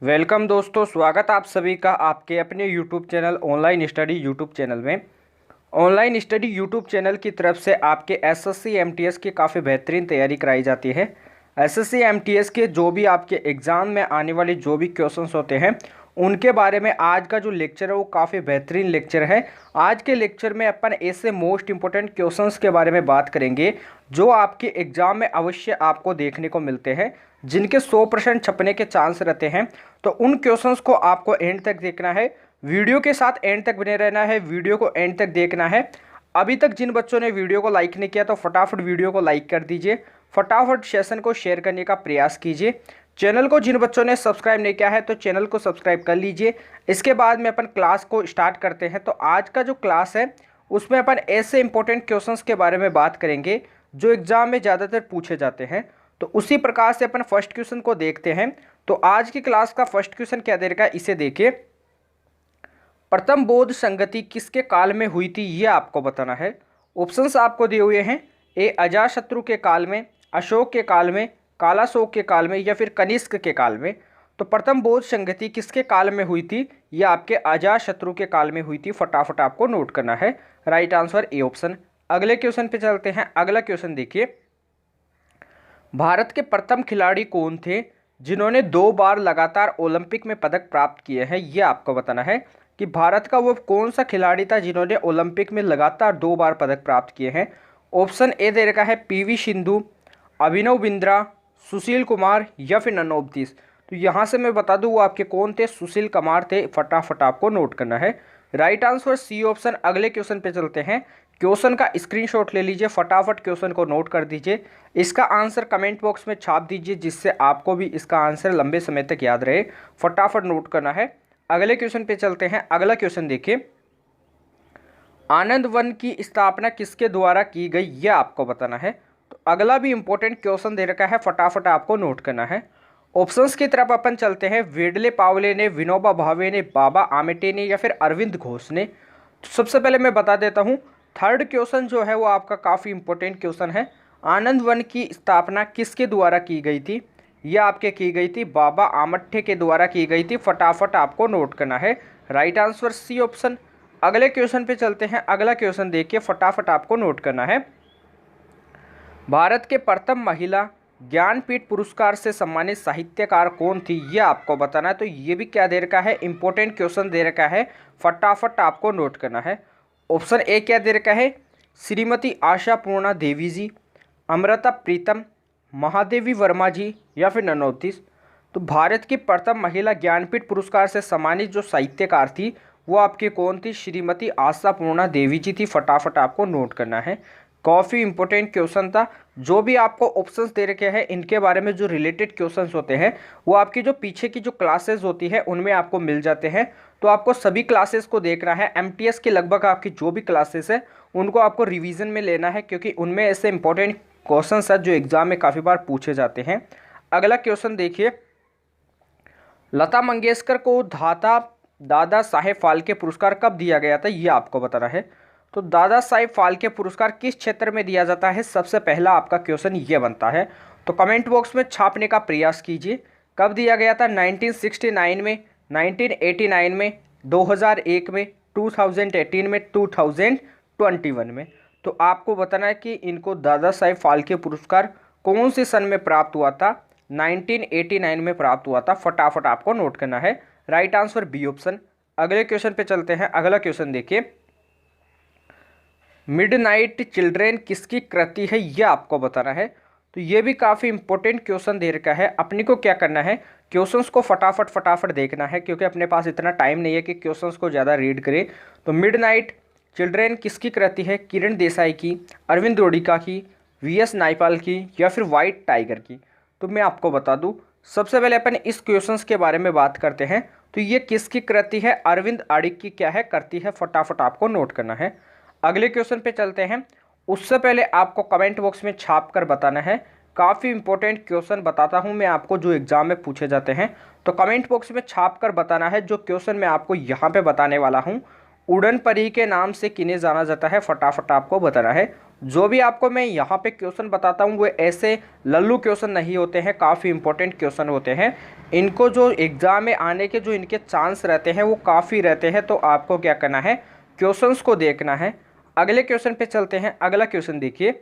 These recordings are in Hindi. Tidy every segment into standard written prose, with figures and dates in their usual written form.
वेलकम दोस्तों, स्वागत आप सभी का आपके अपने YouTube channel online study YouTube channel में। ऑनलाइन स्टडी यूट्यूब चैनल की तरफ से आपके एसएससी एमटीएस की काफ़ी बेहतरीन तैयारी कराई जाती है। एसएससी एमटीएस के जो भी आपके एग्ज़ाम में आने वाले जो भी क्वेश्चंस होते हैं उनके बारे में आज का जो लेक्चर है वो काफ़ी बेहतरीन लेक्चर है। आज के लेक्चर में अपन ऐसे मोस्ट इंपॉर्टेंट क्वेश्चंस के बारे में बात करेंगे जो आपके एग्ज़ाम में अवश्य आपको देखने को मिलते हैं, जिनके 100% छपने के चांस रहते हैं। तो उन क्वेश्चंस को आपको एंड तक देखना है, वीडियो के साथ एंड तक बने रहना है, वीडियो को एंड तक देखना है। अभी तक जिन बच्चों ने वीडियो को लाइक नहीं किया तो फटाफट वीडियो को लाइक कर दीजिए, फटाफट सेशन को शेयर करने का प्रयास कीजिए। चैनल को जिन बच्चों ने सब्सक्राइब नहीं किया है तो चैनल को सब्सक्राइब कर लीजिए। इसके बाद में अपन क्लास को स्टार्ट करते हैं। तो आज का जो क्लास है उसमें अपन ऐसे इंपॉर्टेंट क्वेश्चंस के बारे में बात करेंगे जो एग्जाम में ज़्यादातर पूछे जाते हैं। तो उसी प्रकार से अपन फर्स्ट क्वेश्चन को देखते हैं। तो आज की क्लास का फर्स्ट क्वेश्चन क्या दे रखा है, इसे देखिए। प्रथम बौद्ध संगति किसके काल में हुई थी, ये आपको बताना है। ऑप्शंस आपको दिए हुए हैं। ए अजातशत्रु के काल में, अशोक के काल में, कालाशोक के काल में या फिर कनिष्क के काल में। तो प्रथम बौद्ध संगति किसके काल में हुई थी, यह आपके अजातशत्रु के काल में हुई थी। फटाफट आपको नोट करना है। Right answer A option. अगले क्वेश्चन पे चलते हैं। अगला क्वेश्चन देखिए। भारत के प्रथम खिलाड़ी कौन थे जिन्होंने 2 बार लगातार ओलंपिक में पदक प्राप्त किए हैं, यह आपको बताना है कि भारत का वो कौन सा खिलाड़ी था जिन्होंने ओलंपिक में लगातार 2 बार पदक प्राप्त किए हैं। ऑप्शन ए दे रखा है पीवी सिंधु, अभिनव बिंद्रा, सुशील कुमार या फिर नन ऑफ दिस। तो यहाँ से मैं बता दूँ वो आपके कौन थे, सुशील कुमार थे। फटाफट आपको नोट करना है। Right answer C option. अगले क्वेश्चन पे चलते हैं। क्वेश्चन का स्क्रीनशॉट ले लीजिए, फटाफट क्वेश्चन को नोट कर दीजिए। इसका आंसर कमेंट बॉक्स में छाप दीजिए जिससे आपको भी इसका आंसर लंबे समय तक याद रहे। फटाफट नोट करना है। अगले क्वेश्चन पे चलते हैं। अगला क्वेश्चन देखिए। आनंद वन की स्थापना किसके द्वारा की गई, यह आपको बताना है। तो अगला भी इंपॉर्टेंट क्वेश्चन दे रखा है, फटाफट आपको नोट करना है। ऑप्शंस की तरफ अपन चलते हैं। वेडले पावले ने, विनोबा भावे ने, बाबा आमेटे ने या फिर अरविंद घोष ने। तो सबसे पहले मैं बता देता हूँ, थर्ड क्वेश्चन जो है वो आपका काफ़ी इंपॉर्टेंट क्वेश्चन है। आनंद वन की स्थापना किसके द्वारा की गई थी, यह आपके की गई थी बाबा आमट्ठे के द्वारा की गई थी। फटाफट आपको नोट करना है। Right answer C option. अगले क्वेश्चन पे चलते हैं। अगला क्वेश्चन देखिए, फटाफट आपको नोट करना है। भारत के प्रथम महिला ज्ञानपीठ पुरस्कार से सम्मानित साहित्यकार कौन थी, यह आपको बताना है। तो ये भी क्या दे रखा है, इंपॉर्टेंट क्वेश्चन दे रखा है। फटाफट आपको नोट करना है। ऑप्शन ए क्या दे रखा है, श्रीमती आशा पूर्णा देवी जी, अमृता प्रीतम, महादेवी वर्मा जी या फिर नन ऑफ दिस। तो भारत की प्रथम महिला ज्ञानपीठ पुरस्कार से सम्मानित जो साहित्यकार थी वो आपकी कौन थी, श्रीमती आशा पूर्णा देवी जी थी। फटाफट आपको नोट करना है। काफ़ी इंपॉर्टेंट क्वेश्चन था। जो भी आपको ऑप्शंस दे रखे हैं इनके बारे में जो रिलेटेड क्वेश्चंस होते हैं वो आपकी जो पीछे की जो क्लासेस होती है उनमें आपको मिल जाते हैं। तो आपको सभी क्लासेस को देखना है। एमटीएस की लगभग आपकी जो भी क्लासेस है उनको आपको रिवीजन में लेना है, क्योंकि उनमें ऐसे इंपॉर्टेंट क्वेश्चंस हैं जो एग्जाम में काफ़ी बार पूछे जाते हैं। अगला क्वेश्चन देखिए। लता मंगेशकर को दादा साहेब फाल्के पुरस्कार कब दिया गया था, ये आपको बताना है। तो दादा साहेब फाल्के पुरस्कार किस क्षेत्र में दिया जाता है, सबसे पहला आपका क्वेश्चन ये बनता है। तो कमेंट बॉक्स में छापने का प्रयास कीजिए। कब दिया गया था, 1969 में, 1989 में, 2001 में, 2018 में, 2021 में। तो आपको बताना है कि इनको दादा साहेब फाल्के पुरस्कार कौन से सन में प्राप्त हुआ था, 1989 में प्राप्त हुआ था। फटाफट आपको नोट करना है। Right answer B option. अगले क्वेश्चन पे चलते हैं। अगला क्वेश्चन देखिए। मिडनाइट चिल्ड्रेन किसकी कृति है, यह आपको बताना है। तो ये भी काफ़ी इंपॉर्टेंट क्वेश्चन दे रखा है। अपने को क्या करना है, क्वेश्चंस को फटाफट देखना है, क्योंकि अपने पास इतना टाइम नहीं है कि क्वेश्चंस को ज़्यादा रीड करें। तो मिडनाइट चिल्ड्रेन किसकी कृति है, किरण देसाई की, अरविंद रोडिका की, वीएस नायपाल की या फिर वाइट टाइगर की। तो मैं आपको बता दूँ, सबसे पहले अपन इस क्वेश्चंस के बारे में बात करते हैं। तो ये किसकी कृति है, अरविंद अडिग की क्या है, करती है। फटाफट आपको नोट करना है। अगले क्वेश्चन पे चलते हैं। उससे पहले आपको कमेंट बॉक्स में छाप कर बताना है। काफ़ी इंपॉर्टेंट क्वेश्चन बताता हूं मैं आपको जो एग्जाम में पूछे जाते हैं। तो कमेंट बॉक्स में छाप कर बताना है। जो क्वेश्चन मैं आपको यहाँ पे बताने वाला हूँ, उड़न परी के नाम से किन्हें जाना जाता है, फटाफट आपको बताना है। जो भी आपको मैं यहाँ पे क्वेश्चन बताता हूँ वो ऐसे लल्लू क्वेश्चन नहीं होते हैं, काफ़ी इंपॉर्टेंट क्वेश्चन होते हैं। इनको जो एग्ज़ाम में आने के जो इनके चांस रहते हैं वो काफ़ी रहते हैं। तो आपको क्या करना है, क्वेश्चंस को देखना है। अगले क्वेश्चन पे चलते हैं। अगला क्वेश्चन देखिए,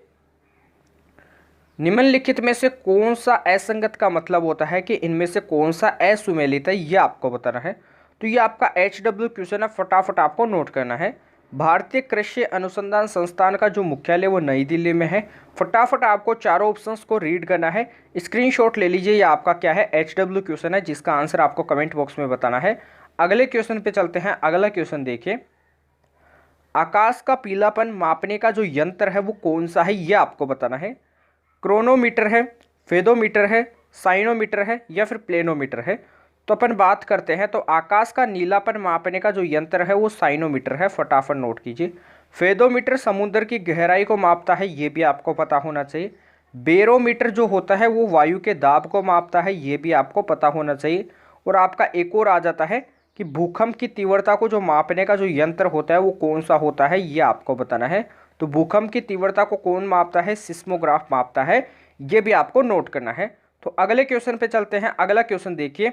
निम्नलिखित में से कौन सा असंगत का मतलब होता है कि इनमें से कौन सा असुमेलित है, ये आपको बताना है। तो ये आपका HW क्वेश्चन है, फटाफट आपको नोट करना है। भारतीय कृषि अनुसंधान संस्थान का जो मुख्यालय वो नई दिल्ली में है। फटाफट आपको चारों ऑप्शंस को रीड करना है, स्क्रीनशॉट ले लीजिए। ये आपका क्या है, HW क्वेश्चन है, जिसका आंसर आपको कमेंट बॉक्स में बताना है। अगले क्वेश्चन पे चलते हैं। अगला क्वेश्चन देखिए, आकाश का पीलापन मापने का जो यंत्र है वो कौन सा है, ये आपको बताना है। क्रोनोमीटर है, फेदोमीटर है, साइनोमीटर है या फिर प्लेनोमीटर है। तो अपन बात करते हैं। तो आकाश का नीलापन मापने का जो यंत्र है वो साइनोमीटर है, फटाफट नोट कीजिए। फेदोमीटर समुद्र की गहराई को मापता है, ये भी आपको पता होना चाहिए। बेरोमीटर जो होता है वो वायु के दाब को मापता है, ये भी आपको पता होना चाहिए। और आपका एक और आ जाता है कि भूकंप की तीव्रता को जो मापने का जो यंत्र होता है वो कौन सा होता है, ये आपको बताना है। तो भूकंप की तीव्रता को कौन मापता है, सिस्मोग्राफ मापता है, ये भी आपको नोट करना है। तो अगले क्वेश्चन पे चलते हैं। अगला क्वेश्चन देखिए,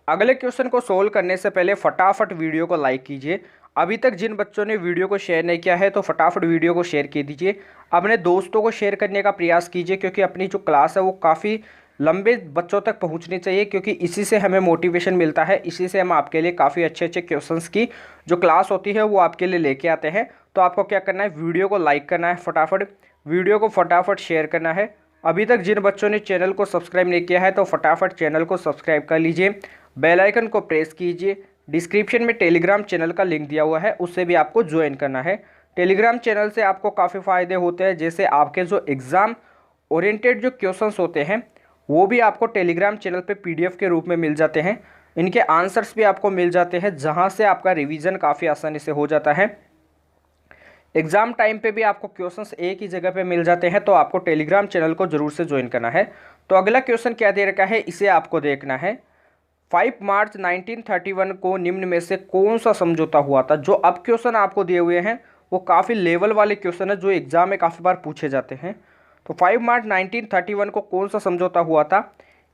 अगले क्वेश्चन को सोल्व करने से पहले फटाफट वीडियो को लाइक कीजिए। अभी तक जिन बच्चों ने वीडियो को शेयर नहीं किया है तो फटाफट वीडियो को शेयर कर दीजिए। अपने दोस्तों को शेयर करने का प्रयास कीजिए, क्योंकि अपनी जो क्लास है वो काफ़ी लंबे बच्चों तक पहुंचनी चाहिए, क्योंकि इसी से हमें मोटिवेशन मिलता है। इसी से हम आपके लिए काफ़ी अच्छे अच्छे क्वेश्चंस की जो क्लास होती है वो आपके लिए लेके आते हैं। तो आपको क्या करना है, वीडियो को लाइक करना है, फटाफट वीडियो को फटाफट शेयर करना है। अभी तक जिन बच्चों ने चैनल को सब्सक्राइब नहीं किया है तो फटाफट चैनल को सब्सक्राइब कर लीजिए, बेल आइकन को प्रेस कीजिए। डिस्क्रिप्शन में टेलीग्राम चैनल का लिंक दिया हुआ है, उससे भी आपको ज्वाइन करना है। टेलीग्राम चैनल से आपको काफ़ी फ़ायदे होते हैं, जैसे आपके जो एग्ज़ाम ओरिएंटेड जो क्वेश्चंस होते हैं वो भी आपको टेलीग्राम चैनल पे PDF के रूप में मिल जाते हैं। इनके आंसर्स भी आपको मिल जाते हैं, जहां से आपका रिवीजन काफ़ी आसानी से हो जाता है। एग्ज़ाम टाइम पे भी आपको क्वेश्चंस एक ही जगह पे मिल जाते हैं। तो आपको टेलीग्राम चैनल को ज़रूर से ज्वाइन करना है। तो अगला क्वेश्चन क्या दे रखा है, इसे आपको देखना है। 5 मार्च 1931 को निम्न में से कौन सा समझौता हुआ था। जो अब क्वेश्चन आपको दिए हुए हैं वो काफ़ी लेवल वाले क्वेश्चन है, जो एग्जाम में काफ़ी बार पूछे जाते हैं। तो 5 मार्च 1931 को कौन सा समझौता हुआ था।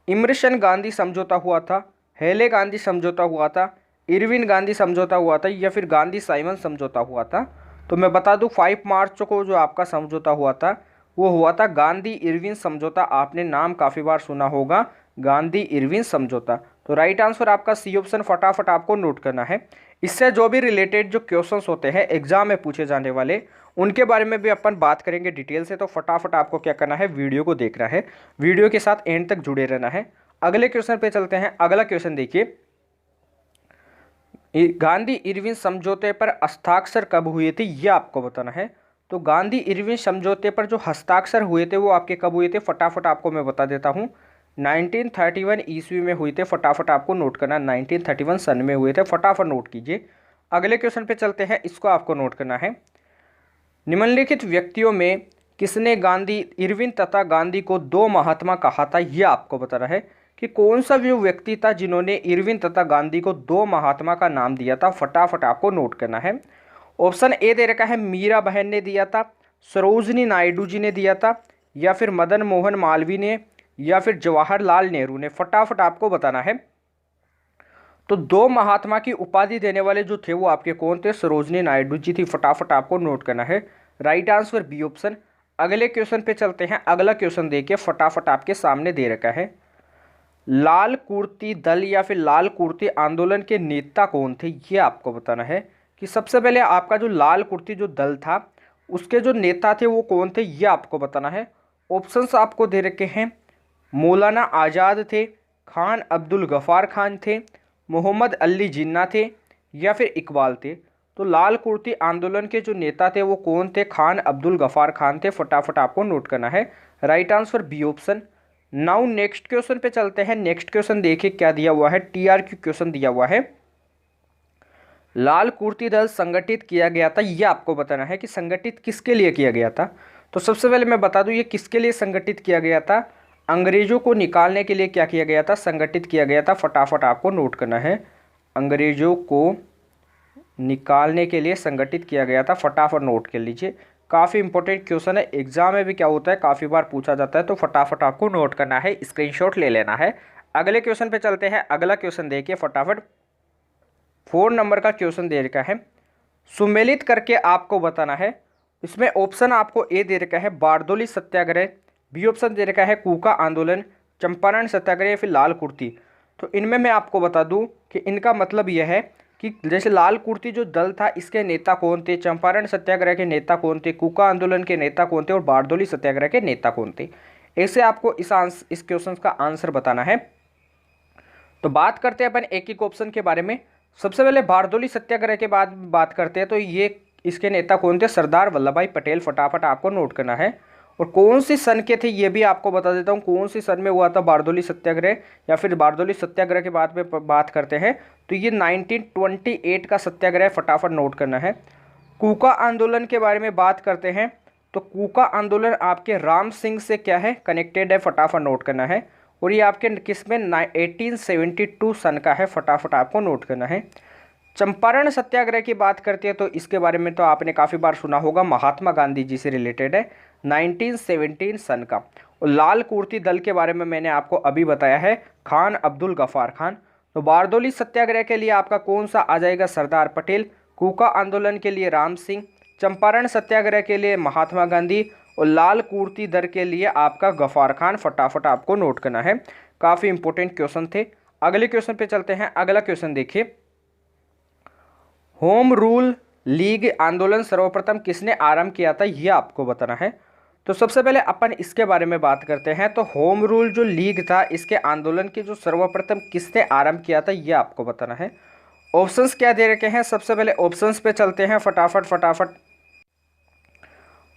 इमर्सन गांधी समझौता हुआ था, हेले गांधी समझौता हुआ था, इरविन गांधी समझौता हुआ था या फिर गांधी साइमन समझौता हुआ था। तो मैं बता दूं 5 मार्च को जो आपका समझौता हुआ था वो हुआ था गांधी इरविन समझौता। आपने नाम काफ़ी बार सुना होगा, गांधी इरविन समझौता। तो राइट आंसर आपका सी ऑप्शन, फटाफट आपको नोट करना है। इससे जो भी रिलेटेड जो क्वेश्चंस होते हैं एग्जाम में पूछे जाने वाले, उनके बारे में भी अपन बात करेंगे डिटेल से। तो फटाफट आपको क्या करना है, वीडियो को देखना है, वीडियो के साथ एंड तक जुड़े रहना है। अगले क्वेश्चन पे चलते हैं। अगला क्वेश्चन देखिए, गांधी इरविन समझौते पर हस्ताक्षर कब हुए थे, यह आपको बताना है। तो गांधी इरविन समझौते पर जो हस्ताक्षर हुए थे वो आपके कब हुए थे, फटाफट आपको मैं बता देता हूँ। 1931 ईस्वी में हुए थे, फटाफट आपको नोट करना। 1931 सन में हुए थे, फटाफट नोट कीजिए। अगले क्वेश्चन पे चलते हैं, इसको आपको नोट करना है। निम्नलिखित व्यक्तियों में किसने गांधी इरविन तथा गांधी को दो महात्मा कहा था, यह आपको बताना है कि कौन सा वो व्यक्ति था जिन्होंने इरविन तथा गांधी को दो महात्मा का नाम दिया था। फटाफट आपको नोट करना है। ऑप्शन ए दे रखा है, मीरा बहन ने दिया था, सरोजनी नायडू जी ने दिया था, या फिर मदन मोहन मालवीय ने, या फिर जवाहरलाल नेहरू ने। फटाफट आपको बताना है। तो दो महात्मा की उपाधि देने वाले जो थे वो आपके कौन थे, सरोजनी नायडू जी थी। फटाफट आपको नोट करना है। Right answer B option. अगले क्वेश्चन पे चलते हैं। अगला क्वेश्चन देखिए, फटाफट आपके सामने दे रखा है। लाल कुर्ती दल या फिर लाल कुर्ती आंदोलन के नेता कौन थे, ये आपको बताना है। कि सबसे पहले आपका जो लाल कुर्ती जो दल था उसके जो नेता थे वो कौन थे, ये आपको बताना है। ऑप्शंस आपको दे रखे हैं, मौलाना आज़ाद थे, खान अब्दुल गफ़ार खान थे, मोहम्मद अली जिन्ना थे, या फिर इकबाल थे। तो लाल कुर्ती आंदोलन के जो नेता थे वो कौन थे, खान अब्दुल गफ़ार खान थे। फटाफट आपको नोट करना है। Right answer B option. Now next question पे चलते हैं। नेक्स्ट क्वेश्चन देखिए क्या दिया हुआ है, TRQ क्वेश्चन दिया हुआ है। लाल कुर्ती दल संगठित किया गया था, यह आपको बताना है कि संगठित किसके लिए किया गया था। तो सबसे पहले मैं बता दूं ये किसके लिए संगठित किया गया था। अंग्रेजों को निकालने के लिए क्या किया गया था, संगठित किया गया था। फटाफट आपको नोट करना है। अंग्रेजों को निकालने के लिए संगठित किया गया था, फटाफट नोट कर लीजिए। काफ़ी इंपॉर्टेंट क्वेश्चन है, एग्जाम में भी क्या होता है काफ़ी बार पूछा जाता है, तो फटाफट आपको नोट करना है, स्क्रीनशॉट ले लेना है। अगले क्वेश्चन पे चलते हैं। अगला क्वेश्चन देखिए फटाफट, 4 नंबर का क्वेश्चन दे रखा है, सुमेलित करके आपको बताना है। इसमें ऑप्शन आपको ए दे रखा है बारदोली सत्याग्रह, बी ऑप्शन दे रखा है कूका आंदोलन, चंपारण सत्याग्रह या फिर लाल कुर्ती। तो इनमें मैं आपको बता दूं कि इनका मतलब यह है कि जैसे लाल कुर्ती जो दल था इसके नेता कौन थे, चंपारण सत्याग्रह के नेता कौन थे, कूका आंदोलन के नेता कौन थे और बारदोली सत्याग्रह के नेता कौन थे। ऐसे आपको इस क्वेश्चन का आंसर बताना है। तो बात करते हैं अपन एक एक ऑप्शन के बारे में। सबसे पहले बारदोली सत्याग्रह के बाद बात करते हैं, तो ये इसके नेता कौन थे, सरदार वल्लभ भाई पटेल। फटाफट आपको नोट करना है। और कौन सी सन के थे ये भी आपको बता देता हूँ, कौन सी सन में हुआ था बारदोली सत्याग्रह, या फिर बारदोली सत्याग्रह के बाद में बात करते हैं तो ये 1928 का सत्याग्रह, फटाफट नोट करना है। कूका आंदोलन के बारे में बात करते हैं तो कूका आंदोलन आपके राम सिंह से क्या है, कनेक्टेड है, फटाफट नोट करना है। और ये आपके किस में 1872 सन का है, फटाफट आपको नोट करना है। चंपारण सत्याग्रह की बात करते हैं तो इसके बारे में तो आपने काफ़ी बार सुना होगा, महात्मा गांधी जी से रिलेटेड है, 1917 सन का। और लाल कुर्ती दल के बारे में मैंने आपको अभी बताया है, खान अब्दुल गफ्फार खान। तो बारदोली सत्याग्रह के लिए आपका कौन सा आ जाएगा, सरदार पटेल। कूका आंदोलन के लिए राम सिंह, चंपारण सत्याग्रह के लिए महात्मा गांधी और लाल कुर्ती दल के लिए आपका गफ्फार खान। फटाफट आपको नोट करना है, काफ़ी इंपॉर्टेंट क्वेश्चन थे। अगले क्वेश्चन पे चलते हैं। अगला क्वेश्चन देखिए, होम रूल लीग आंदोलन सर्वप्रथम किसने आरंभ किया था, यह आपको बताना है। तो सबसे पहले अपन इसके बारे में बात करते हैं। तो होम रूल जो लीग था इसके आंदोलन की जो सर्वप्रथम किसने आरंभ किया था यह आपको बताना है। ऑप्शंस क्या दे रखे हैं, सबसे पहले ऑप्शंस पे चलते हैं फटाफट।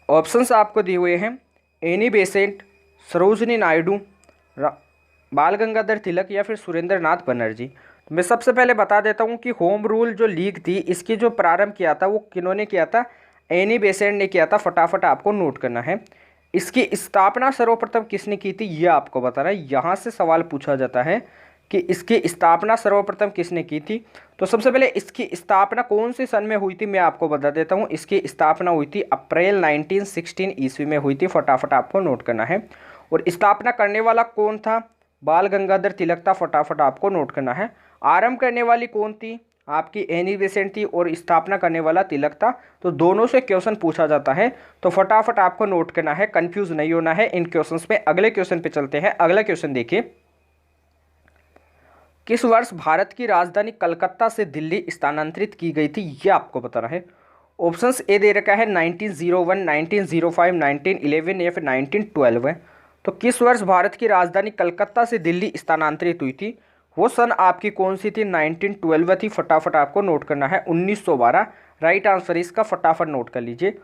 ऑप्शंस आपको दिए हुए हैं, एनी बेसेंट, सरोजिनी नायडू, बाल गंगाधर तिलक या फिर सुरेंद्र नाथ बनर्जी। तो मैं सबसे पहले बता देता हूँ कि होम रूल जो लीग थी इसकी जो प्रारंभ किया था वो किन्होंने किया था, एनी बेसेंट ने किया था। फटाफट आपको नोट करना है। इसकी स्थापना सर्वप्रथम किसने की थी यह आपको बताना है। यहाँ से सवाल पूछा जाता है कि इसकी स्थापना सर्वप्रथम किसने की थी। तो सबसे पहले इसकी स्थापना कौन से सन में हुई थी मैं आपको बता देता हूँ। इसकी स्थापना हुई थी अप्रैल 1916 ईस्वी में हुई थी। फटाफट आपको नोट करना है। और स्थापना करने वाला कौन था, बाल गंगाधर तिलक था। फटाफट आपको नोट करना है। आरंभ करने वाली कौन थी, आपकी एनी बेसेंट थी और स्थापना करने वाला तिलक था। तो दोनों से क्वेश्चन पूछा जाता है, तो फटाफट आपको नोट करना है, कंफ्यूज नहीं होना है इन क्वेश्चंस में। अगले क्वेश्चन पे चलते हैं। अगला क्वेश्चन देखिए, किस वर्ष भारत की राजधानी कलकत्ता से दिल्ली स्थानांतरित की गई थी यह आपको बताना है। ऑप्शंस ए दे रखा है 1901, 1905, 1911 या फिर 1912 है। तो किस वर्ष भारत की राजधानी कलकत्ता से दिल्ली स्थानांतरित हुई थी, वो सन आपकी कौन सी थी, 1912 थी। फटाफट आपको नोट करना है, 1912 राइट आंसर इसका। फटाफट नोट कर लीजिए।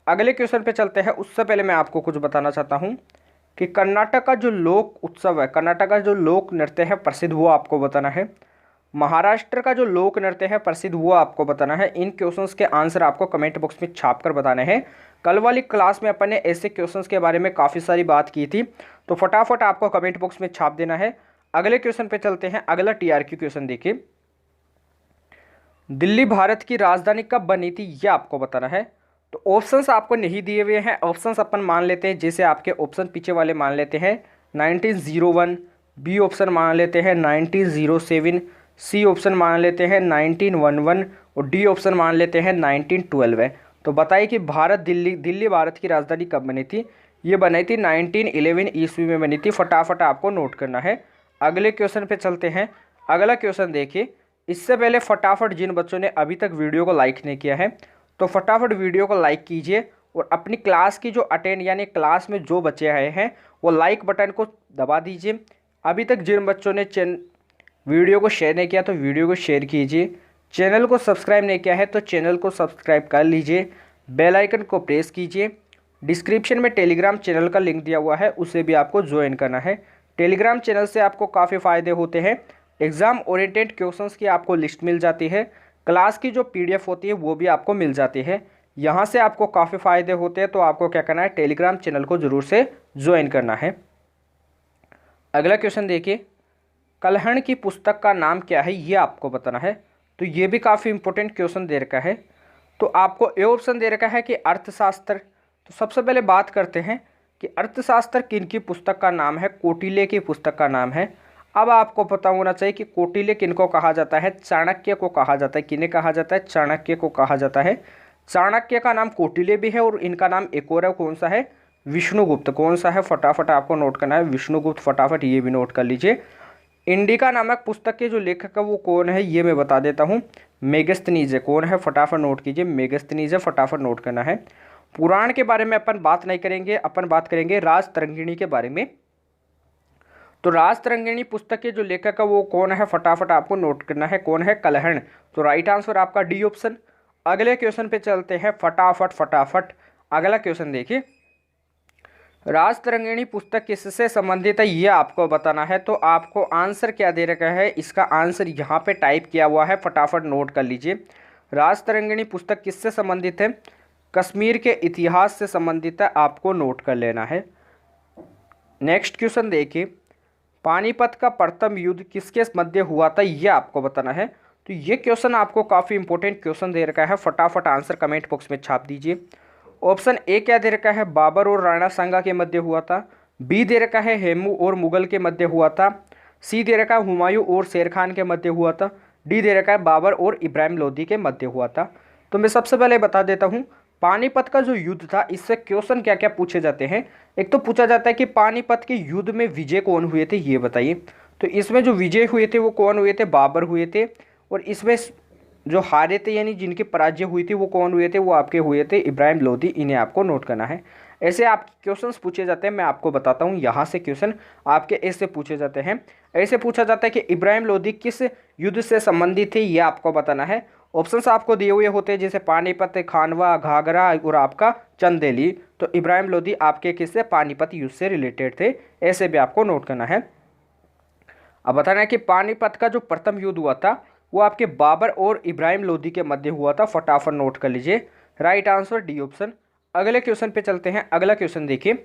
अगले क्वेश्चन पे चलते हैं। उससे पहले मैं आपको कुछ बताना चाहता हूँ कि कर्नाटक का जो लोक उत्सव है, कर्नाटक का जो लोक नृत्य है प्रसिद्ध, वो आपको बताना है। महाराष्ट्र का जो लोक नृत्य है प्रसिद्ध, वो आपको बताना है। इन क्वेश्चंस के आंसर आपको कमेंट बॉक्स में छाप कर बताने हैं। कल वाली क्लास में अपन ने ऐसे क्वेश्चंस के बारे में काफ़ी सारी बात की थी, तो फटाफट आपको कमेंट बॉक्स में छाप देना है। अगले क्वेश्चन पे चलते हैं। अगला टीआरक्यू क्वेश्चन देखिए, दिल्ली भारत की राजधानी कब बनी थी यह आपको बताना है। तो ऑप्शंस आपको नहीं दिए हुए हैं, ऑप्शंस अपन मान लेते हैं, जैसे आपके ऑप्शन पीछे वाले मान लेते हैं 1901, बी ऑप्शन मान लेते हैं 1907, सी ऑप्शन मान लेते हैं 1911 और डी ऑप्शन मान लेते हैं 1912 है। तो बताइए कि दिल्ली भारत की राजधानी कब बनी थी। ये बनी थी 1911 ईस्वी में बनी थी। फटाफट आपको नोट करना है। अगले क्वेश्चन पे चलते हैं। अगला क्वेश्चन देखिए, इससे पहले फटाफट जिन बच्चों ने अभी तक वीडियो को लाइक नहीं किया है तो फटाफट वीडियो को लाइक कीजिए और अपनी क्लास की जो अटेंड यानी क्लास में जो बच्चे आए हैं वो लाइक बटन को दबा दीजिए। अभी तक जिन बच्चों ने वीडियो को शेयर नहीं किया तो वीडियो को शेयर कीजिए। चैनल को सब्सक्राइब नहीं किया है तो चैनल को सब्सक्राइब कर लीजिए। बेल आइकन को प्रेस कीजिए। डिस्क्रिप्शन में टेलीग्राम चैनल का लिंक दिया हुआ है, उसे भी आपको ज्वाइन करना है। टेलीग्राम चैनल से आपको काफ़ी फ़ायदे होते हैं। एग्ज़ाम ओरिएंटेड क्वेश्चंस की आपको लिस्ट मिल जाती है, क्लास की जो पीडीएफ होती है वो भी आपको मिल जाती है। यहाँ से आपको काफ़ी फ़ायदे होते हैं, तो आपको क्या करना है, टेलीग्राम चैनल को ज़रूर से ज्वाइन करना है। अगला क्वेश्चन देखिए, कलहण की पुस्तक का नाम क्या है ये आपको बताना है। तो ये भी काफ़ी इंपॉर्टेंट क्वेश्चन दे रखा है। तो आपको ए ऑप्शन दे रखा है कि अर्थशास्त्र, तो सबसे पहले बात करते हैं कि अर्थशास्त्र किनकी पुस्तक का नाम है। कौटिल्य की पुस्तक का नाम है। अब आपको पता होना चाहिए कि कौटिल्य किनको कहा जाता है। चाणक्य को कहा जाता है। किन्हें कहा जाता है? चाणक्य को कहा जाता है। चाणक्य का नाम कौटिल्य भी है और इनका नाम एक और है, कौन सा है? विष्णुगुप्त। कौन सा है? फटाफट आपको नोट करना है, विष्णुगुप्त। फटाफट ये भी नोट कर लीजिए। इंडिका नामक पुस्तक के जो लेखक है वो कौन है, ये मैं बता देता हूँ। मेगस्थनीज है। कौन है? फटाफट नोट कीजिए, मेगस्थनीज है। फटाफट नोट करना है। पुराण के बारे में अपन बात नहीं करेंगे, अपन बात करेंगे राजतरंगिणी के बारे में। तो राजतरंगिणी पुस्तक के जो लेखक है वो कौन है? फटाफट आपको नोट करना है। कौन है? कलहण। तो राइट आंसर आपका डी ऑप्शन। अगले क्वेश्चन पे चलते हैं फटाफट फटाफट। अगला क्वेश्चन देखिए, राजतरंगिणी पुस्तक किससे संबंधित है ये आपको बताना है। तो आपको आंसर क्या दे रखा है, इसका आंसर यहाँ पे टाइप किया हुआ है, फटाफट नोट कर लीजिए। राजतरंगिणी पुस्तक किससे संबंधित है? कश्मीर के इतिहास से संबंधित है, आपको नोट कर लेना है। नेक्स्ट क्वेश्चन देखिए, पानीपत का प्रथम युद्ध किसके मध्य हुआ था ये आपको बताना है। तो ये क्वेश्चन आपको काफ़ी इंपॉर्टेंट क्वेश्चन दे रखा है, फटाफट आंसर कमेंट बॉक्स में छाप दीजिए। ऑप्शन ए क्या दे रखा है? बाबर और राणा सांगा के मध्य हुआ था। बी दे रखा है हेमू और मुगल के मध्य हुआ था। सी दे रखा है हुमायूं और शेर खान के मध्य हुआ था। डी दे रखा है बाबर और इब्राहिम लोदी के मध्य हुआ था। तो मैं सबसे पहले बता देता हूँ, पानीपत का जो युद्ध था इससे क्वेश्चन क्या क्या पूछे जाते हैं। एक तो पूछा जाता है कि पानीपत के युद्ध में विजय कौन हुए थे ये बताइए। तो इसमें जो विजय हुए थे वो कौन हुए थे? बाबर हुए थे। और इसमें जो हारे थे यानी जिनकी पराजय हुई थी वो कौन हुए थे? वो आपके हुए थे इब्राहिम लोदी। इन्हें आपको नोट करना है। ऐसे आप क्वेश्चंस पूछे जाते हैं, मैं आपको बताता हूँ। यहाँ से क्वेश्चन आपके ऐसे पूछे जाते हैं। ऐसे पूछा जाता है कि इब्राहिम लोदी किस युद्ध से संबंधित थे, ये आपको बताना है। ऑप्शंस आपको दिए हुए होते हैं, जैसे पानीपत, खानवा, घाघरा और आपका चंदेली। तो इब्राहिम लोदी आपके किससे? पानीपत युद्ध से रिलेटेड थे। ऐसे भी आपको नोट करना है। अब बताना है कि पानीपत का जो प्रथम युद्ध हुआ था वो आपके बाबर और इब्राहिम लोदी के मध्य हुआ था। फटाफट नोट कर लीजिए, राइट आंसर डी ऑप्शन। अगले क्वेश्चन पे चलते हैं। अगला क्वेश्चन देखिए,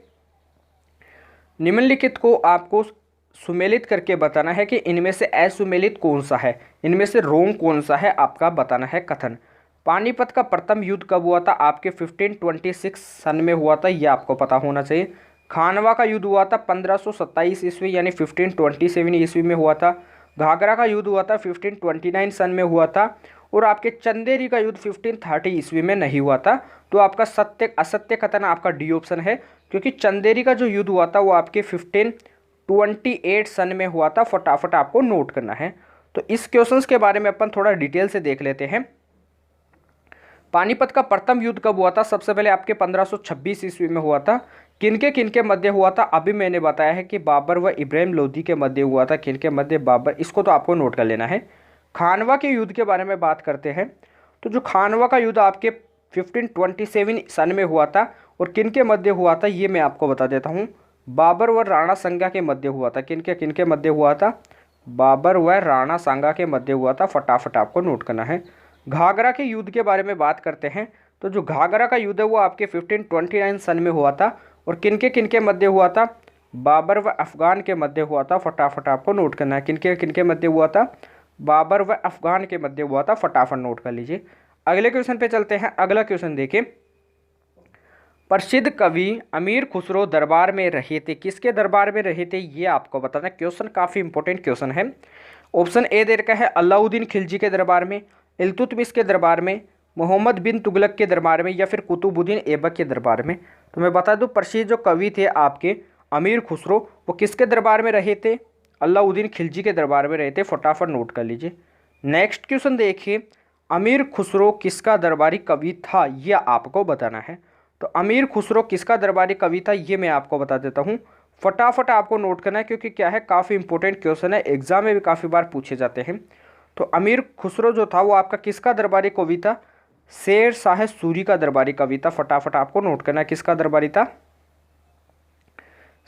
निम्नलिखित को आपको सुमेलित करके बताना है कि इनमें से असुमेलित कौन सा है, इनमें से रोंग कौन सा है, आपका बताना है कथन। पानीपत का प्रथम युद्ध कब हुआ था? आपके 1526 सन में हुआ था, यह आपको पता होना चाहिए। खानवा का युद्ध हुआ था 1527 ईस्वी यानी 1527 ईस्वी में हुआ था। घाघरा का युद्ध हुआ था 1529 सन में हुआ था। और आपके चंदेरी का युद्ध 1530 ईस्वी में नहीं हुआ था। तो आपका सत्य असत्य कथन आपका डी ऑप्शन है, क्योंकि चंदेरी का जो युद्ध हुआ था वो आपके 1528 सन में हुआ था। फटाफट आपको नोट करना है। तो इस क्वेश्चंस के बारे में अपन थोड़ा डिटेल से देख लेते हैं। पानीपत का प्रथम युद्ध कब हुआ था? सबसे पहले आपके 1526 ईस्वी में हुआ था। किनके मध्य हुआ था? अभी मैंने बताया है कि बाबर व इब्राहिम लोदी के मध्य हुआ था। किनके मध्य? बाबर। इसको तो आपको नोट कर लेना है। खानवा के युद्ध के बारे में बात करते हैं। तो जो खानवा का युद्ध आपके 1527 सन में हुआ था और किनके मध्य हुआ था ये मैं आपको बता देता हूँ। बाबर व राणा सांगा के मध्य हुआ था। किनके मध्य हुआ था? बाबर व राणा सांगा के मध्य हुआ था। फटाफट आपको नोट करना है। घाघरा के युद्ध के बारे में बात करते हैं। तो जो घाघरा का युद्ध है वो आपके 1529 सन में हुआ था और किनके मध्य हुआ था? बाबर व अफगान के मध्य हुआ था। फटाफट आपको नोट करना है। किनके मध्य हुआ था? बाबर व अफगान के मध्य हुआ था। फटाफट नोट कर लीजिए। अगले क्वेश्चन पे चलते हैं। अगला क्वेश्चन देखिए, प्रसिद्ध कवि अमीर खुसरो दरबार में रहे थे। किसके दरबार में रहे थे ये आपको बताना है। क्वेश्चन काफ़ी इंपॉर्टेंट क्वेश्चन है। ऑप्शन ए दे रखा है अलाउद्दीन खिलजी के दरबार में, इल्तुतमिश के दरबार में, मोहम्मद बिन तुगलक के दरबार में या फिर कुतुबुद्दीन ऐबक के दरबार में। तो मैं बता दूं, प्रसिद्ध जो कवि थे आपके अमीर खुसरो, वो किसके दरबार में रहे थे? अलाउद्दीन खिलजी के दरबार में रहे थे। फटाफट नोट कर लीजिए। नेक्स्ट क्वेश्चन देखिए, अमीर खुसरो किसका दरबारी कवि था यह आपको बताना है। तो अमीर खुसरो किसका दरबारी कवि था ये मैं आपको बता देता हूँ। फटाफट आपको नोट करना है, क्योंकि क्या है, काफ़ी इंपॉर्टेंट क्वेश्चन है, एग्जाम में भी काफ़ी बार पूछे जाते हैं। तो अमीर खुसरो जो था वो आपका किसका दरबारी कवि था? शेर शाह सूरी का दरबारी कवि था। फटाफट आपको नोट करना है, किसका दरबारी था?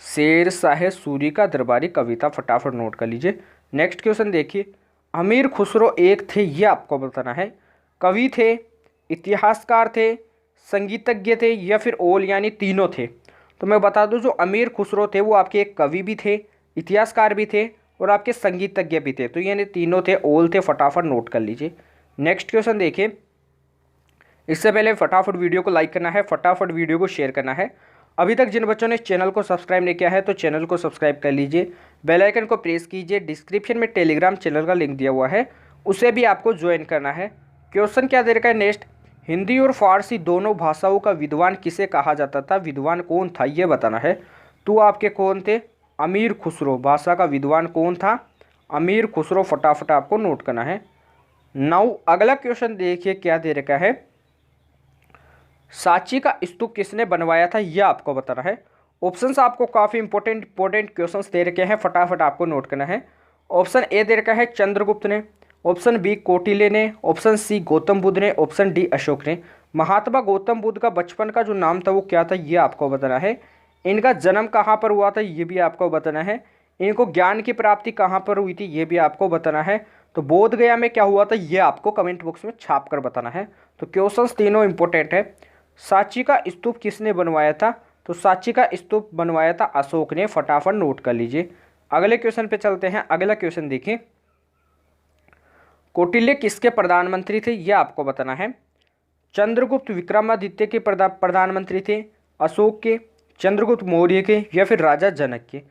शेर शाह सूरी का दरबारी कवि था। फटाफट नोट कर लीजिए। नेक्स्ट क्वेश्चन देखिए, अमीर खुसरो एक थे ये आपको बताना है। कवि थे, इतिहासकार थे, संगीतज्ञ थे या फिर ओल यानी तीनों थे। तो मैं बता दूं, जो अमीर खुसरो थे वो आपके एक कवि भी थे, इतिहासकार भी थे और आपके संगीतज्ञ भी थे। तो यानी तीनों थे, ओल थे। फटाफट नोट कर लीजिए। नेक्स्ट क्वेश्चन देखिए, इससे पहले फटाफट वीडियो को लाइक करना है, फटाफट वीडियो को शेयर करना है। अभी तक जिन बच्चों ने इस चैनल को सब्सक्राइब नहीं किया है तो चैनल को सब्सक्राइब कर लीजिए, बेल आइकन को प्रेस कीजिए। डिस्क्रिप्शन में टेलीग्राम चैनल का लिंक दिया हुआ है, उसे भी आपको ज्वाइन करना है। क्वेश्चन क्या दे रखा है नेक्स्ट, हिंदी और फारसी दोनों भाषाओं का विद्वान किसे कहा जाता था, विद्वान कौन था ये बताना है। तो आपके कौन थे, अमीर खुसरो। भाषा का विद्वान कौन था, अमीर खुसरो। फटाफट आपको नोट करना है। नाउ अगला क्वेश्चन देखिए क्या दे रखा है, सांची का स्तूप किसने बनवाया था यह आपको बताना है। ऑप्शंस आपको काफ़ी इंपॉर्टेंट क्वेश्चंस दे रखे हैं, फटाफट आपको नोट करना है। ऑप्शन ए दे रखा है चंद्रगुप्त ने, ऑप्शन बी कौटिल्य ने, ऑप्शन सी गौतम बुद्ध ने, ऑप्शन डी अशोक ने। महात्मा गौतम बुद्ध का बचपन का जो नाम था वो क्या था ये आपको बताना है। इनका जन्म कहाँ पर हुआ था ये भी आपको बताना है। इनको ज्ञान की प्राप्ति कहाँ पर हुई थी ये भी आपको बताना है। तो बोध गया में क्या हुआ था ये आपको कमेंट बॉक्स में छाप कर बताना है। तो क्वेश्चंस तीनों इंपॉर्टेंट है। सांची का स्तूप किसने बनवाया था, तो सांची का स्तूप बनवाया था अशोक ने। फटाफट नोट कर लीजिए। अगले क्वेश्चन पे चलते हैं। अगला क्वेश्चन देखिए, कौटिल्य किसके प्रधानमंत्री थे यह आपको बताना है। चंद्रगुप्त विक्रमादित्य के प्रधानमंत्री थे, अशोक के, चंद्रगुप्त मौर्य के, या फिर राजा जनक के।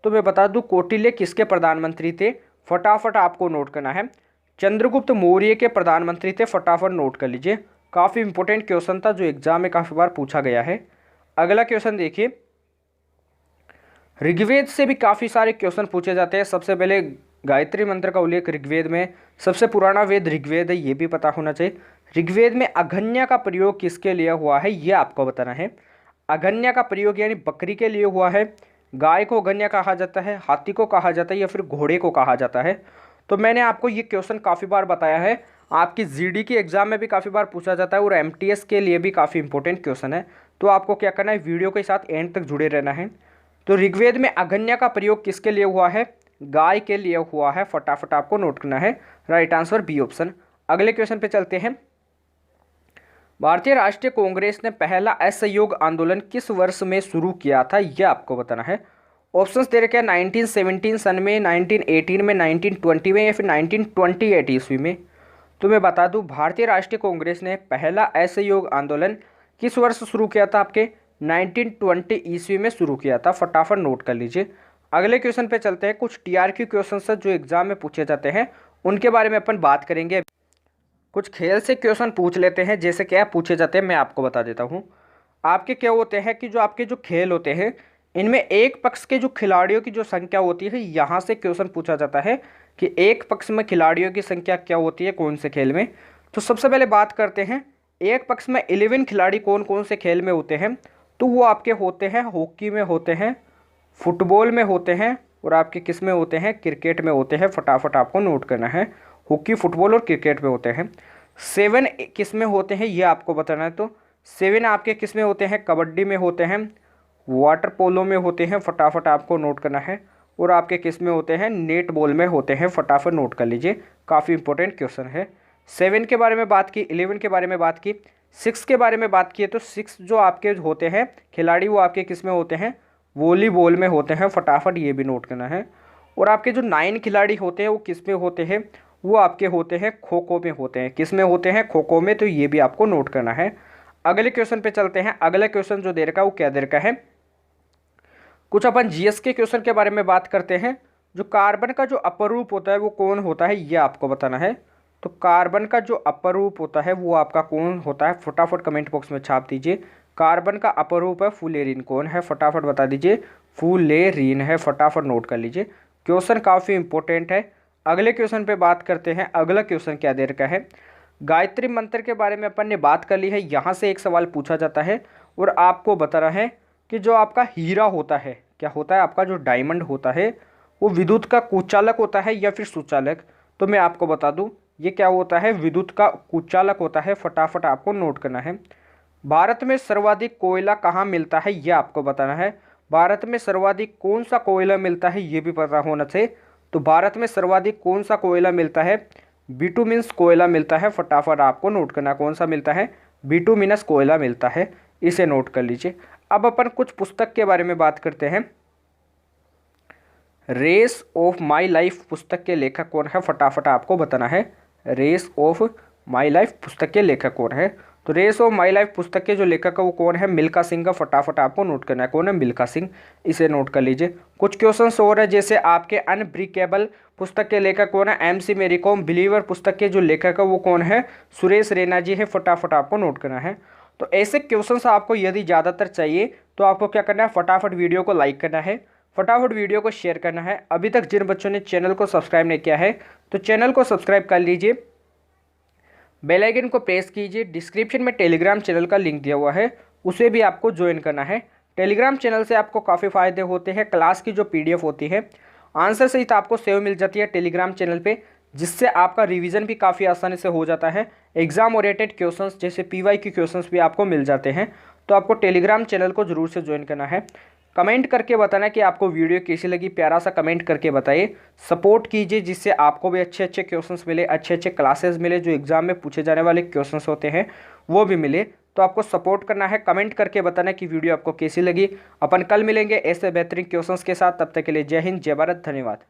तो मैं बता दूं कौटिल्य किसके प्रधानमंत्री थे, फटाफट आपको नोट करना है। चंद्रगुप्त मौर्य के प्रधानमंत्री थे। फटाफट नोट कर लीजिए, काफ़ी इंपॉर्टेंट क्वेश्चन था जो एग्जाम में काफ़ी बार पूछा गया है। अगला क्वेश्चन देखिए, ऋग्वेद से भी काफ़ी सारे क्वेश्चन पूछे जाते हैं। सबसे पहले गायत्री मंत्र का उल्लेख ऋग्वेद में, सबसे पुराना वेद ऋग्वेद है ये भी पता होना चाहिए। ऋग्वेद में अघन्या का प्रयोग किसके लिए हुआ है ये आपको बताना है। अघन्या का प्रयोग यानी बकरी के लिए हुआ है। गाय को अघन्या कहा जाता है, हाथी को कहा जाता है, या फिर घोड़े को कहा जाता है। तो मैंने आपको ये क्वेश्चन काफ़ी बार बताया है, आपकी जीडी की एग्जाम में भी काफ़ी बार पूछा जाता है और एमटीएस के लिए भी काफ़ी इंपॉर्टेंट क्वेश्चन है। तो आपको क्या करना है, वीडियो के साथ एंड तक जुड़े रहना है। तो ऋग्वेद में अघन्या का प्रयोग किसके लिए हुआ है, गाय के लिए हुआ है। फटाफट आपको नोट करना है, राइट आंसर बी ऑप्शन। अगले क्वेश्चन पे चलते हैं। भारतीय राष्ट्रीय कांग्रेस ने पहला असहयोग आंदोलन किस वर्ष में शुरू किया था यह आपको बताना है। ऑप्शंस दे रखे हैं 1917 सन में, 1918 में, 1920 में, या फिर 1928 ईस्वी में। तो मैं बता दूं भारतीय राष्ट्रीय कांग्रेस ने पहला असहयोग आंदोलन किस वर्ष शुरू किया था, आपके 1920 ईस्वी में शुरू किया था। फटाफट नोट कर लीजिए। अगले क्वेश्चन पे चलते हैं। कुछ टीआरक्यू क्वेश्चन जो एग्जाम में पूछे जाते हैं उनके बारे में अपन बात करेंगे। कुछ खेल से क्वेश्चन पूछ लेते हैं, जैसे क्या पूछे जाते हैं मैं आपको बता देता हूँ। आपके क्या होते हैं कि जो आपके जो खेल होते हैं इनमें एक पक्ष के जो खिलाड़ियों की जो संख्या होती है यहाँ से क्वेश्चन पूछा जाता है कि एक पक्ष में खिलाड़ियों की संख्या क्या होती है कौन से खेल में। तो सबसे पहले बात करते हैं, एक पक्ष में 11 खिलाड़ी कौन कौन से खेल में होते हैं। तो वो आपके होते हैं हॉकी में होते हैं, फुटबॉल में होते हैं, और आपके किस में होते हैं, क्रिकेट में होते हैं। फटाफट आपको नोट करना है, हॉकी, फुटबॉल और क्रिकेट में होते हैं। 7 किस में होते हैं ये आपको बताना है। तो 7 आपके किस में होते हैं, कबड्डी में होते हैं, वाटर पोलो में होते हैं। फटाफट आपको नोट करना है। और आपके किस में होते हैं, नेट बॉल में होते हैं। फटाफट नोट कर लीजिए, काफ़ी इंपॉर्टेंट क्वेश्चन है। 7 के बारे में बात की, 11 के बारे में बात की, 6 के बारे में बात की। तो 6 जो आपके होते हैं खिलाड़ी वो आपके किस में होते हैं, वॉलीबॉल में होते हैं। फटाफट ये भी नोट करना है। और आपके जो 9 खिलाड़ी होते हैं वो किस में होते हैं, वो आपके होते हैं खो खो में होते हैं। किस में होते हैं, खो खो में। तो ये भी आपको नोट करना है। अगले क्वेश्चन पे चलते हैं। अगला क्वेश्चन जो दे रखा है वो क्या दे रखा है, कुछ अपन जीएस के क्वेश्चन के बारे में बात करते हैं। जो कार्बन का जो अपर रूप होता है वो कौन होता है ये आपको बताना है। तो कार्बन का जो अपर रूप होता है वो आपका कौन होता है, फटाफट कमेंट बॉक्स में छाप दीजिए। कार्बन का अपर रूप है फुलेरिन, कौन है फटाफट बता दीजिए, फुलेरिन है। फटाफट नोट कर लीजिए, क्वेश्चन काफ़ी इंपॉर्टेंट है। अगले क्वेश्चन पे बात करते हैं। अगला क्वेश्चन क्या दे रखा है, गायत्री मंत्र के बारे में अपन ने बात कर ली है। यहाँ से एक सवाल पूछा जाता है और आपको बताना है कि जो आपका हीरा होता है, क्या होता है, आपका जो डायमंड होता है वो विद्युत का कुचालक होता है या फिर सुचालक। तो मैं आपको बता दूं ये क्या होता है, विद्युत का कुचालक होता है। फटाफट आपको नोट करना है। भारत में सर्वाधिक कोयला कहाँ मिलता है ये आपको बताना है। भारत में सर्वाधिक कौन सा कोयला मिलता है ये भी पता होना चाहिए। तो भारत में सर्वाधिक कौन सा कोयला मिलता है, बिटुमिनस कोयला मिलता है। फटाफट आपको नोट करना, कौन सा मिलता है, बिटुमिनस कोयला मिलता है। इसे नोट कर लीजिए। अब अपन कुछ पुस्तक के बारे में बात करते हैं। रेस ऑफ माई लाइफ पुस्तक के लेखक कौन है, फटाफट आपको बताना है। रेस ऑफ माई लाइफ पुस्तक के लेखक कौन है। तो रेस ऑफ माई लाइफ पुस्तक के जो लेखक है वो कौन है, मिल्खा सिंह का। फटाफट आपको नोट करना है, कौन है, मिल्खा सिंह, इसे नोट कर लीजिए। कुछ क्वेश्चंस और है, जैसे आपके अनब्रेकेबल पुस्तक के लेखक कौन है, MC मेरी कॉम। बिलीवर पुस्तक के जो लेखक है वो कौन है, सुरेश रैना जी है। फटाफट आपको नोट करना है। तो ऐसे क्वेश्चंस आपको यदि ज़्यादातर चाहिए तो आपको क्या करना है, फटाफट वीडियो को लाइक करना है, फटाफट वीडियो को शेयर करना है। अभी तक जिन बच्चों ने चैनल को सब्सक्राइब नहीं किया है तो चैनल को सब्सक्राइब कर लीजिए, बेल आइकन को प्रेस कीजिए। डिस्क्रिप्शन में टेलीग्राम चैनल का लिंक दिया हुआ है, उसे भी आपको ज्वाइन करना है। टेलीग्राम चैनल से आपको काफ़ी फ़ायदे होते हैं। क्लास की जो PDF होती है आंसर सहित आपको सेव मिल जाती है टेलीग्राम चैनल पे, जिससे आपका रिवीजन भी काफ़ी आसानी से हो जाता है। एग्जाम ओरिएंटेड क्वेश्चंस जैसे PY के क्वेश्चंस भी आपको मिल जाते हैं। तो आपको टेलीग्राम चैनल को जरूर से ज्वाइन करना है। कमेंट करके बताना कि आपको वीडियो कैसी लगी, प्यारा सा कमेंट करके बताइए। सपोर्ट कीजिए जिससे आपको भी अच्छे अच्छे क्वेश्चंस मिले, अच्छे अच्छे क्लासेस मिले, जो एग्जाम में पूछे जाने वाले क्वेश्चंस होते हैं वो भी मिले। तो आपको सपोर्ट करना है, कमेंट करके बताना कि वीडियो आपको कैसी लगी। अपन कल मिलेंगे ऐसे बेहतरीन क्वेश्चंस के साथ, तब तक के लिए जय हिंद, जय भारत, धन्यवाद।